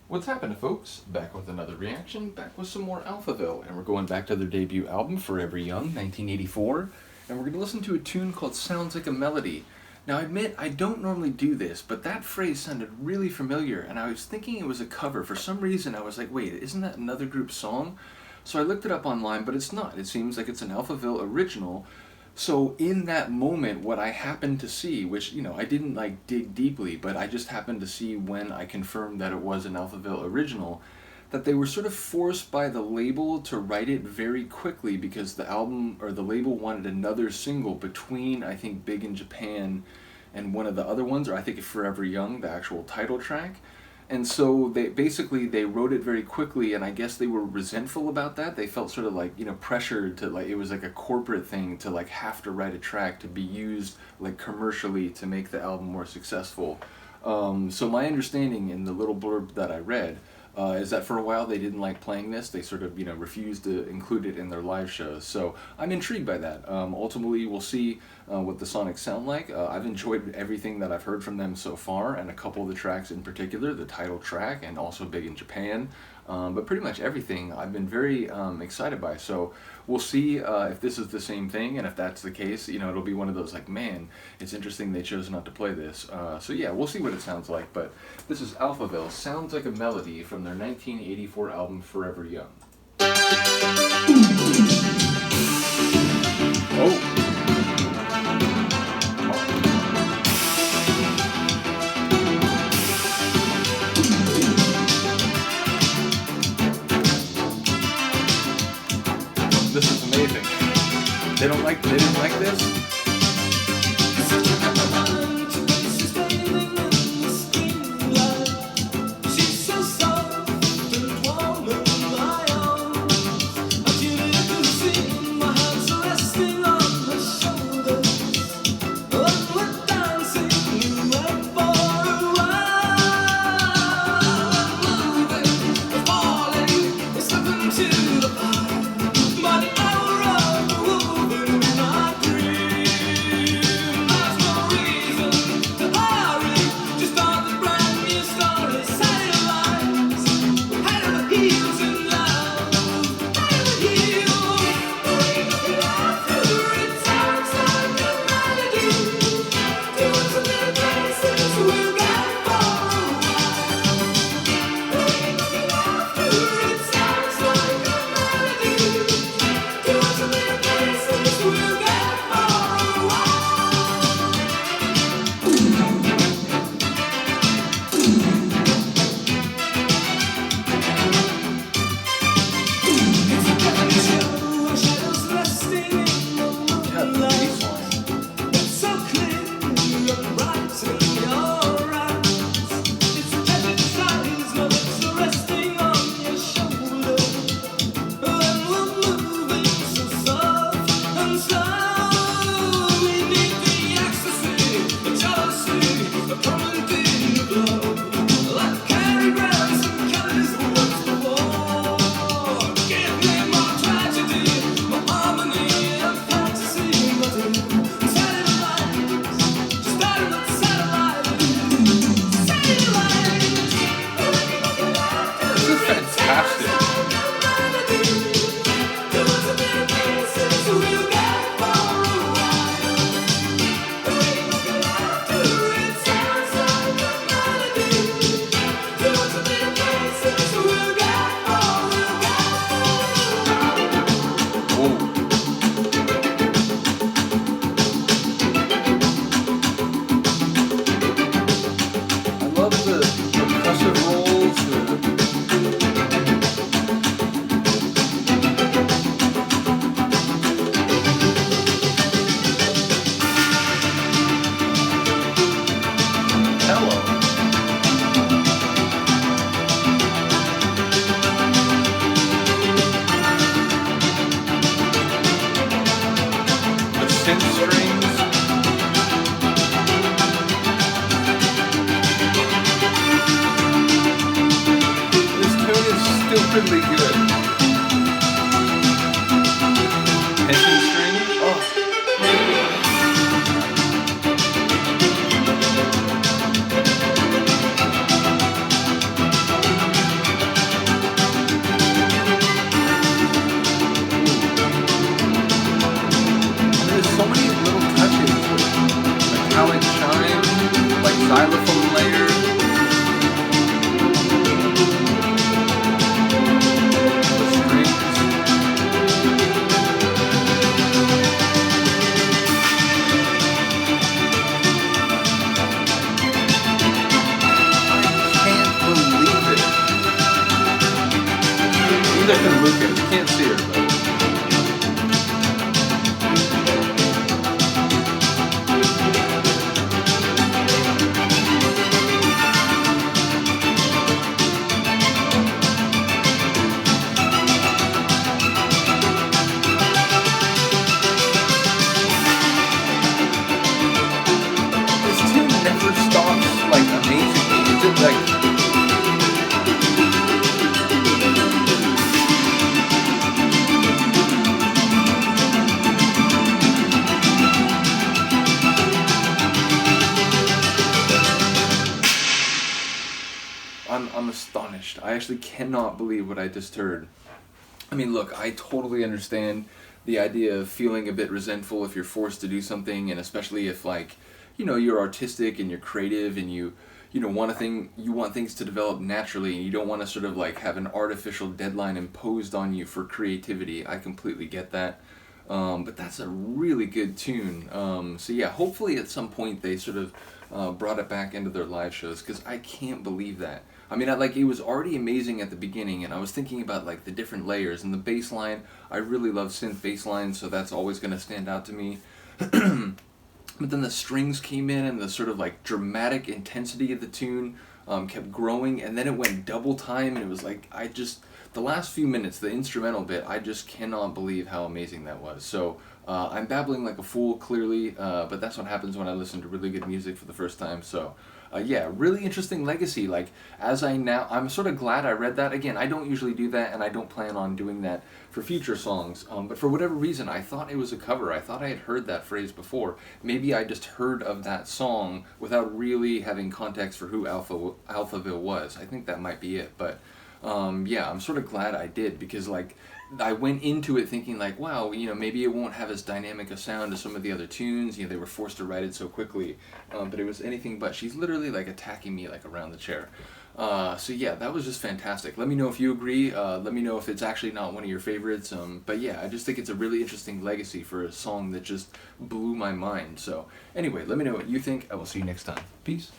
What's happening, folks? Back with another reaction, back with some more Alphaville, and we're going back to their debut album, Forever Young, 1984, and we're going to listen to a tune called Sounds Like a Melody. Now, I admit, I don't normally do this, but that phrase sounded really familiar, and I was thinking it was a cover. For some reason, I was like, wait, isn't that another group's song? So I looked it up online, but it's not. It seems like it's an Alphaville original. So in that moment, what I happened to see, which, I didn't dig deeply, but I just happened to see when I confirmed that it was an Alphaville original, that they were sort of forced by the label to write it very quickly because the album or the label wanted another single between, I think, Big in Japan and one of the other ones, or I think Forever Young, the actual title track. And so they wrote it very quickly, and I guess they were resentful about that. They felt sort of pressured to it was like a corporate thing to have to write a track to be used commercially to make the album more successful. So my understanding in the little blurb that I read is that for a while they didn't like playing this. They sort of refused to include it in their live shows. So I'm intrigued by that. Ultimately, we'll see what the Sonics sound like. I've enjoyed everything that I've heard from them so far, and a couple of the tracks in particular, the title track and also Big in Japan. But pretty much everything I've been very excited by. So we'll see if this is the same thing, and if that's the case, it'll be one of those man, it's interesting they chose not to play this. So yeah, we'll see what it sounds like. But this is Alphaville, Sounds Like a Melody from their 1984 album Forever Young. Oh. This is amazing. They didn't like this? Really good. Tension string. Oh. I couldn't look at it. You can't see her, but. This tune never stops, like, amazing me. It's just like. I'm astonished. I actually cannot believe what I just heard. I mean, look, I totally understand the idea of feeling a bit resentful if you're forced to do something, and especially if, like, you're artistic and you're creative and you want things to develop naturally, and you don't want to sort of like have an artificial deadline imposed on you for creativity. I completely get that. But that's a really good tune. So yeah, hopefully at some point they sort of brought it back into their live shows, because I can't believe that. I mean, it was already amazing at the beginning, and I was thinking about like the different layers and the bass line. I really love synth bass lines, so that's always going to stand out to me. But then the strings came in, and the sort of like dramatic intensity of the tune kept growing, and then it went double time, and it was like, the last few minutes, the instrumental bit, I just cannot believe how amazing that was. So I'm babbling like a fool, clearly, but that's what happens when I listen to really good music for the first time. So yeah, really interesting legacy. Like, I'm sort of glad I read that. Again, I don't usually do that, and I don't plan on doing that for future songs. But for whatever reason, I thought it was a cover. I thought I had heard that phrase before. Maybe I just heard of that song without really having context for who Alphaville was. I think that might be it. But yeah, I'm sort of glad I did, because like, I went into it thinking like, wow, maybe it won't have as dynamic a sound as some of the other tunes. They were forced to write it so quickly, but it was anything but. She's literally like attacking me like around the chair. So yeah, that was just fantastic. Let me know if you agree. Let me know if it's actually not one of your favorites. But yeah, I just think it's a really interesting legacy for a song that just blew my mind. So anyway, let me know what you think. I will see you next time. Peace.